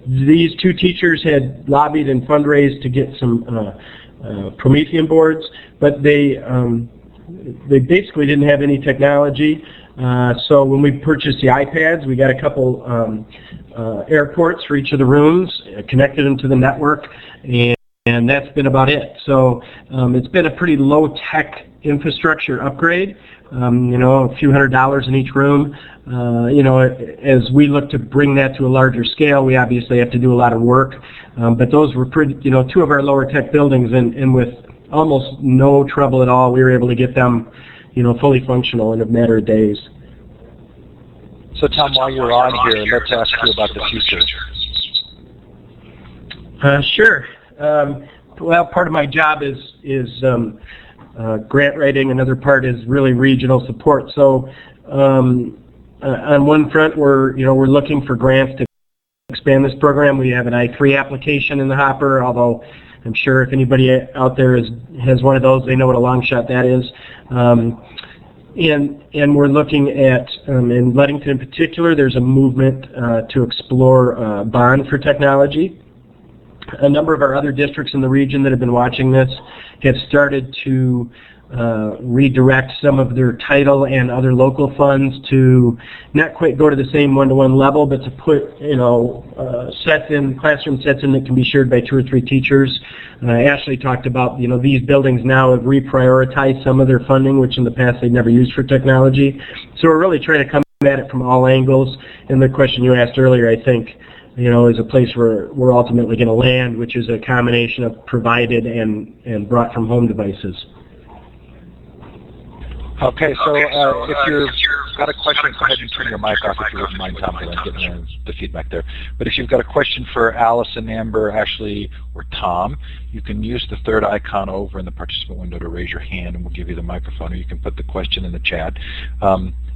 B: These two teachers had lobbied and fundraised to get some Promethean boards, but they basically didn't have any technology. So when we purchased the iPads, we got a couple air ports for each of the rooms, connected them to the network, and that's been about it. So it's been a pretty low-tech infrastructure upgrade, a few $100s in each room. As we look to bring that to a larger scale, we obviously have to do a lot of work. But those were pretty, two of our lower tech buildings, and with almost no trouble at all, we were able to get them, fully functional in a matter of days.
A: So Tom, while you're on here, let's ask you about the future.
B: Sure. Well, part of my job is grant writing. Another part is really regional support. So on one front, we're looking for grants to expand this program. We have an I3 application in the hopper, although I'm sure if anybody out there has one of those, they know what a long shot that is. And we're looking at, in Ludington in particular, there's a movement to explore bond for technology. A number of our other districts in the region that have been watching this have started to redirect some of their title and other local funds to not quite go to the same one-to-one level, but to put classroom sets in that can be shared by 2 or 3 teachers. Ashley talked about these buildings now have reprioritized some of their funding, which in the past they'd never used for technology. So we're really trying to come at it from all angles. And the question you asked earlier, I think, is a place where we're ultimately going to land, which is a combination of provided and brought from home devices.
A: Okay, so if you've got a question, go ahead and turn your mic off if you wouldn't mind, Tom, because I'm getting the feedback there. But if you've got a question for Allyson, Amber, Ashley, or Tom, you can use the third icon over in the participant window to raise your hand, and we'll give you the microphone, or you can put the question in the chat.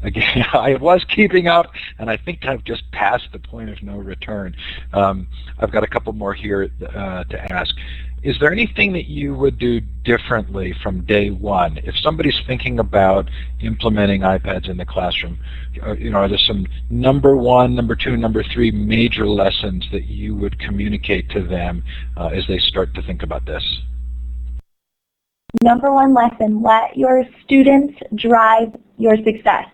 A: Again, I was keeping up, and I think I've just passed the point of no return. I've got a couple more here to ask. Is there anything that you would do differently from day one? If somebody's thinking about implementing iPads in the classroom, are there some number 1, number 2, number 3 major lessons that you would communicate to them as they start to think about this?
D: Number 1 lesson, let your students drive your success.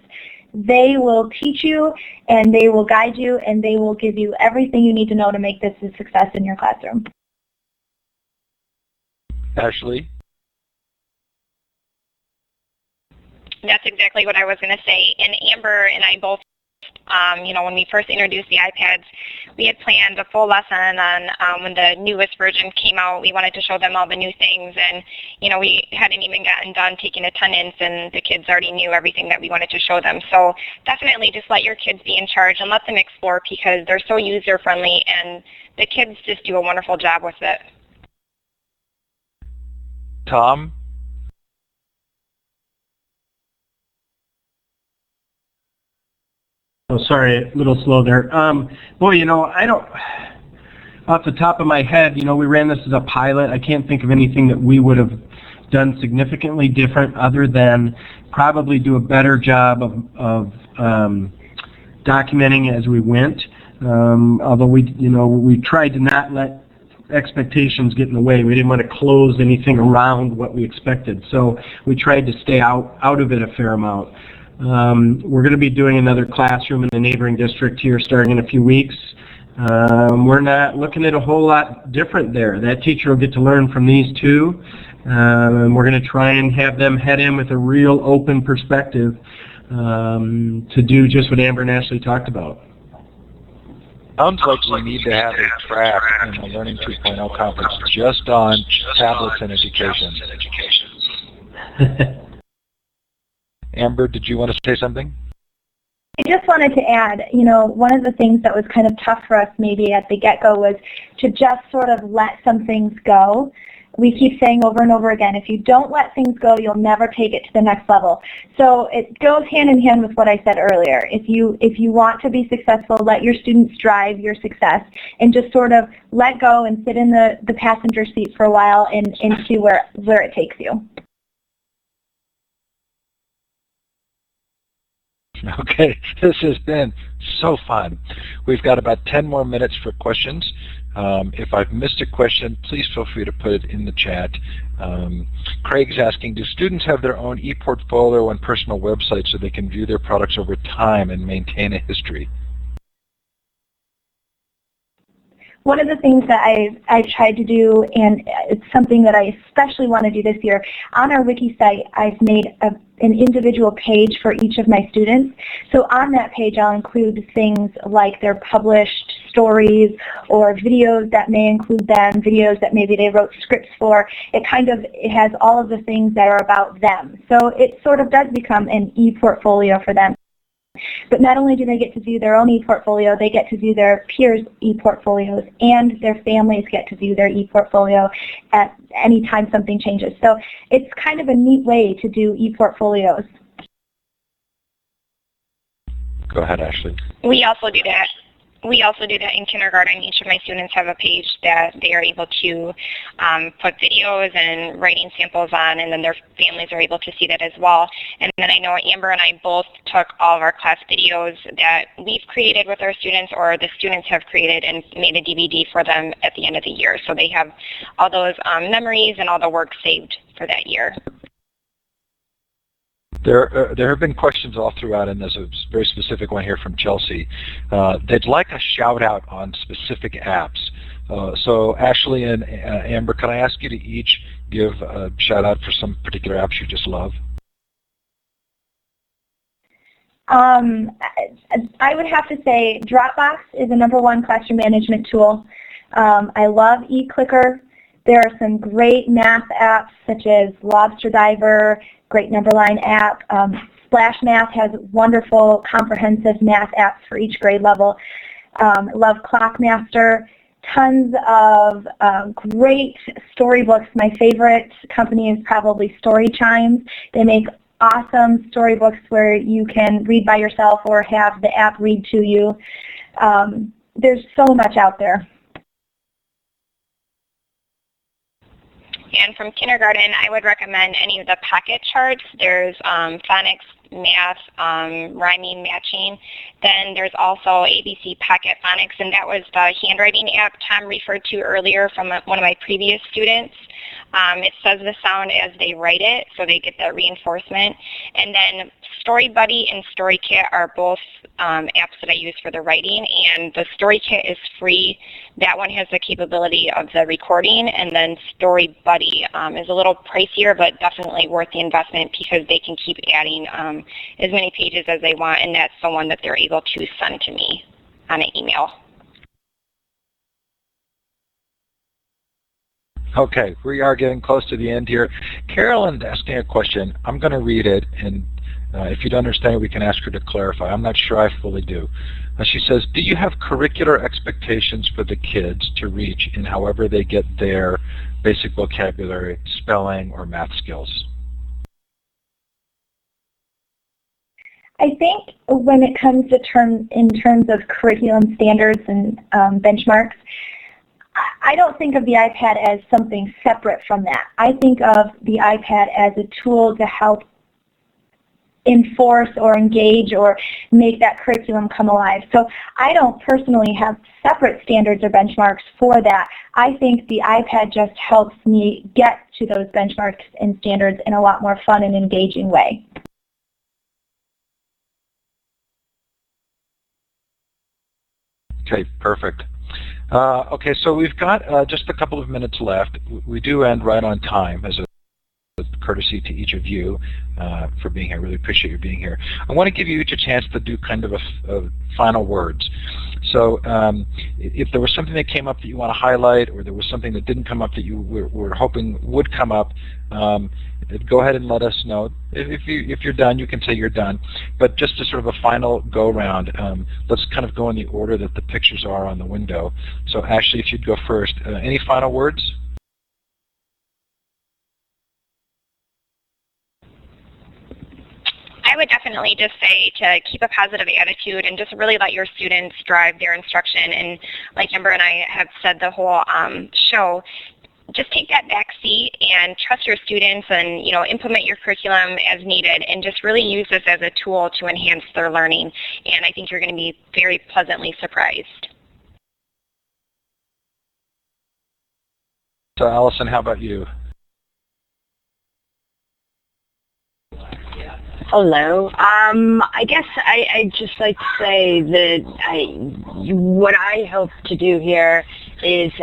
D: They will teach you, and they will guide you, and they will give you everything you need to know to make this a success in your classroom.
A: Ashley?
C: That's exactly what I was going to say. And Amber and I both, when we first introduced the iPads, we had planned a full lesson on when the newest version came out. We wanted to show them all the new things, and we hadn't even gotten done taking attendance, and the kids already knew everything that we wanted to show them. So definitely just let your kids be in charge and let them explore, because they're so user-friendly, and the kids just do a wonderful job with it.
A: Tom?
B: Oh, sorry, a little slow there. Boy, I don't, off the top of my head, we ran this as a pilot. I can't think of anything that we would have done significantly different other than probably do a better job of documenting as we went. Although we tried to not let expectations get in the way. We didn't want to close anything around what we expected. So we tried to stay out of it a fair amount. We're going to be doing another classroom in the neighboring district here starting in a few weeks. We're not looking at a whole lot different there. That teacher will get to learn from these 2. And we're going to try and have them head in with a real open perspective to do just what Amber and Ashley talked about.
A: Sounds like we need to have a track in the Learning 2.0 conference just on tablets and education. Amber, did you want to say something?
D: I just wanted to add, one of the things that was kind of tough for us maybe at the get-go was to just sort of let some things go. We keep saying over and over again, if you don't let things go, you'll never take it to the next level. So it goes hand in hand with what I said earlier. If you want to be successful, let your students drive your success, and just sort of let go and sit in the passenger seat for a while and see where it takes you.
A: Okay, this has been so fun. We've got about 10 more minutes for questions. If I've missed a question, please feel free to put it in the chat. Craig's asking, do students have their own e-portfolio and personal website so they can view their products over time and maintain a history?
D: One of the things that I've tried to do, and it's something that I especially want to do this year, on our wiki site, I've made an individual page for each of my students. So on that page, I'll include things like their published stories or videos that may include them, videos that maybe they wrote scripts for. It has all of the things that are about them. So it sort of does become an e-portfolio for them. But not only do they get to view their own e-portfolio, they get to view their peers' e-portfolios, and their families get to view their e-portfolio at any time something changes. So it's kind of a neat way to do e-portfolios.
A: Go ahead, Ashley.
C: We also do that. We also do that in kindergarten. Each of my students have a page that they are able to put videos and writing samples on, and then their families are able to see that as well. And then I know Amber and I both took all of our class videos that we've created with our students or the students have created and made a DVD for them at the end of the year. So they have all those memories and all the work saved for that year.
A: There have been questions all throughout, and there's a very specific one here from Chelsea. They'd like a shout out on specific apps. So Ashley and Amber, can I ask you to each give a shout out for some particular apps you just love?
D: I would have to say Dropbox is the #1 classroom management tool. I love eClicker. There are some great math apps such as Lobster Diver, great Numberline app. Splash Math has wonderful comprehensive math apps for each grade level. Love Clockmaster. Tons of great storybooks. My favorite company is probably Story Chimes. They make awesome storybooks where you can read by yourself or have the app read to you. There's so much out there.
C: And from kindergarten, I would recommend any of the pocket charts. There's phonics, math, rhyming, matching. Then there's also ABC Pocket Phonics, and that was the handwriting app Tom referred to earlier from one of my previous students. It says the sound as they write it, so they get that reinforcement. And then Story Buddy and StoryKit are both apps that I use for the writing, and the StoryKit is free. That one has the capability of the recording, and then Story Buddy is a little pricier, but definitely worth the investment because they can keep adding as many pages as they want, and that's the one that they're able to send to me on an email.
A: Okay, we are getting close to the end here. Carolyn's asking a question. I'm going to read it, and if you don't understand it, we can ask her to clarify. I'm not sure I fully do. She says, do you have curricular expectations for the kids to reach in however they get their basic vocabulary, spelling, or math skills?
D: I think when it comes to in terms of curriculum standards and benchmarks, I don't think of the iPad as something separate from that. I think of the iPad as a tool to help enforce or engage or make that curriculum come alive. So I don't personally have separate standards or benchmarks for that. I think the iPad just helps me get to those benchmarks and standards in a lot more fun and engaging way.
A: Okay, perfect. Okay, so we've got just a couple of minutes left. We do end right on time as a courtesy to each of you for being here. Really appreciate you being here. I want to give you each a chance to do kind of a final words. So if there was something that came up that you want to highlight, or there was something that didn't come up that you were hoping would come up, go ahead and let us know. If you're done, you can say you're done. But just to sort of a final go-round, let's kind of go in the order that the pictures are on the window. So Ashley, if you'd go first. Any final words?
C: I would definitely just say to keep a positive attitude and just really let your students drive their instruction. And like Amber and I have said the whole show, just take that back seat and trust your students and, you know, implement your curriculum as needed and just really use this as a tool to enhance their learning. And I think you're going to be very pleasantly surprised.
A: So Allyson, how about you?
E: Hello. I guess I'd just like to say that what I hope to do here is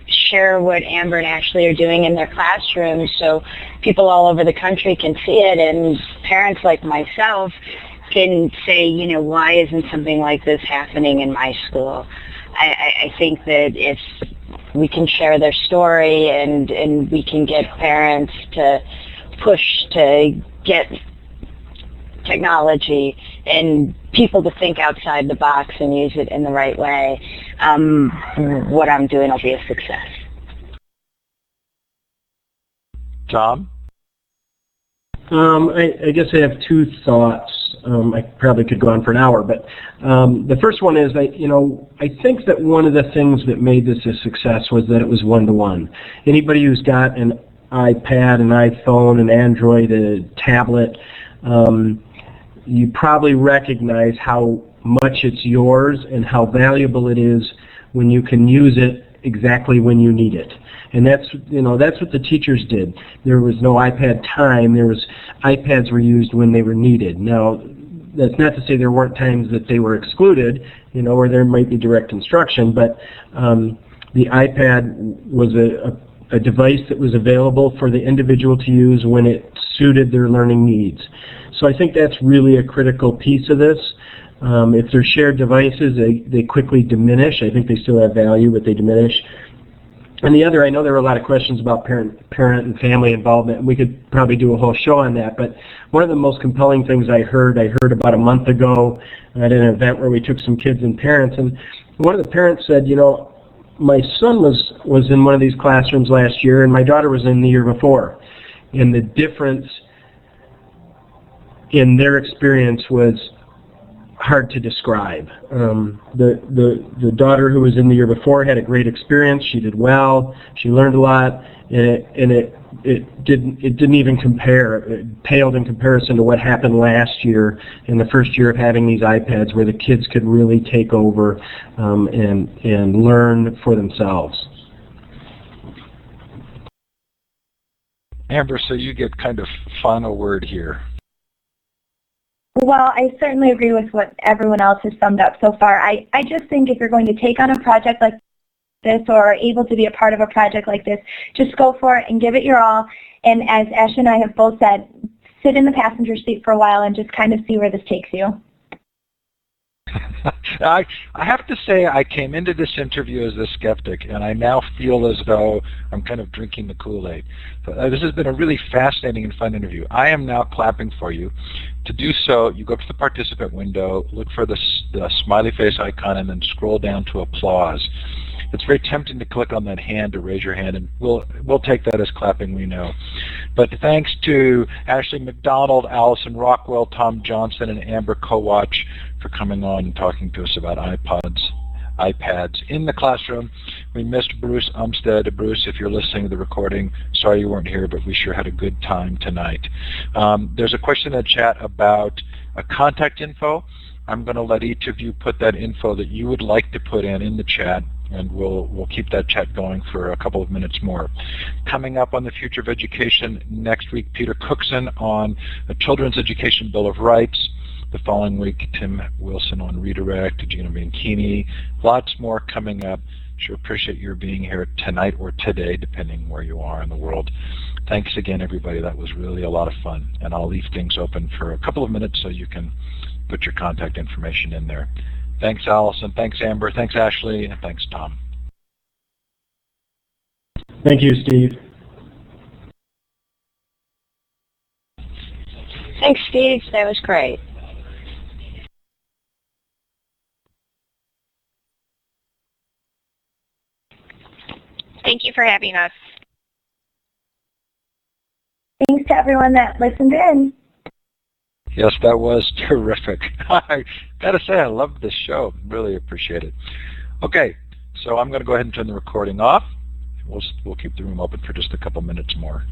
E: share what Amber and Ashley are doing in their classrooms so people all over the country can see it, and parents like myself can say, you know, why isn't something like this happening in my school? I think that if we can share their story and we can get parents to push to get technology and people to think outside the box and use it in the right way, what I'm doing will be a success.
A: Tom?
B: I guess I have two thoughts. I probably could go on for an hour, but the first one is, I think that one of the things that made this a success was that it was one-to-one. Anybody who's got an iPad, an iPhone, an Android, a tablet, you probably recognize how much it's yours and how valuable it is when you can use it exactly when you need it. And that's what the teachers did. There was no iPad time. iPads were used when they were needed. Now, that's not to say there weren't times that they were excluded, where there might be direct instruction, but the iPad was a device that was available for the individual to use when it suited their learning needs. So I think that's really a critical piece of this. If they're shared devices, they quickly diminish. I think they still have value, but they diminish. And the other, I know there were a lot of questions about parent and family involvement, and we could probably do a whole show on that, but one of the most compelling things I heard about a month ago at an event where we took some kids and parents, and one of the parents said, my son was in one of these classrooms last year, and my daughter was in the year before, and the difference in their experience was hard to describe. The daughter who was in the year before had a great experience. She did well. She learned a lot, and it didn't even compare. It paled in comparison to what happened last year in the first year of having these iPads, where the kids could really take over and learn for themselves.
A: Amber, so you get kind of final word here.
D: Well, I certainly agree with what everyone else has summed up so far. I just think if you're going to take on a project like this or are able to be a part of a project like this, just go for it and give it your all. And as Ashley and I have both said, sit in the passenger seat for a while and just kind of see where this takes you.
A: I have to say I came into this interview as a skeptic, and I now feel as though I'm kind of drinking the Kool-Aid. This has been a really fascinating and fun interview. I am now clapping for you. To do so, you go up to the participant window, look for the smiley face icon, and then scroll down to applause. It's very tempting to click on that hand to raise your hand, and we'll take that as clapping, we know. But thanks to Ashley McDonald, Allyson Rockwell, Tom Johnson, and Amber Kowatch for coming on and talking to us about iPads in the classroom. We missed Bruce Umpstead. Bruce, if you're listening to the recording, sorry you weren't here, but we sure had a good time tonight. There's a question in the chat about contact info. I'm going to let each of you put that info that you would like to put in the chat, and we'll keep that chat going for a couple of minutes more. Coming up on the Future of Education next week, Peter Cookson on the Children's Education Bill of Rights. The following week, Tim Wilson on Redirect, Gina Bianchini. Lots more coming up. Sure appreciate your being here tonight or today, depending where you are in the world. Thanks again, everybody. That was really a lot of fun. And I'll leave things open for a couple of minutes so you can put your contact information in there. Thanks, Allyson. Thanks, Amber. Thanks, Ashley. And thanks, Tom.
B: Thank you, Steve.
E: Thanks, Steve. That was great.
C: Thank you for having us.
D: Thanks to everyone that listened in.
A: Yes, that was terrific. I gotta say, I loved this show. Really appreciate it. Okay, so I'm going to go ahead and turn the recording off. We'll keep the room open for just a couple minutes more.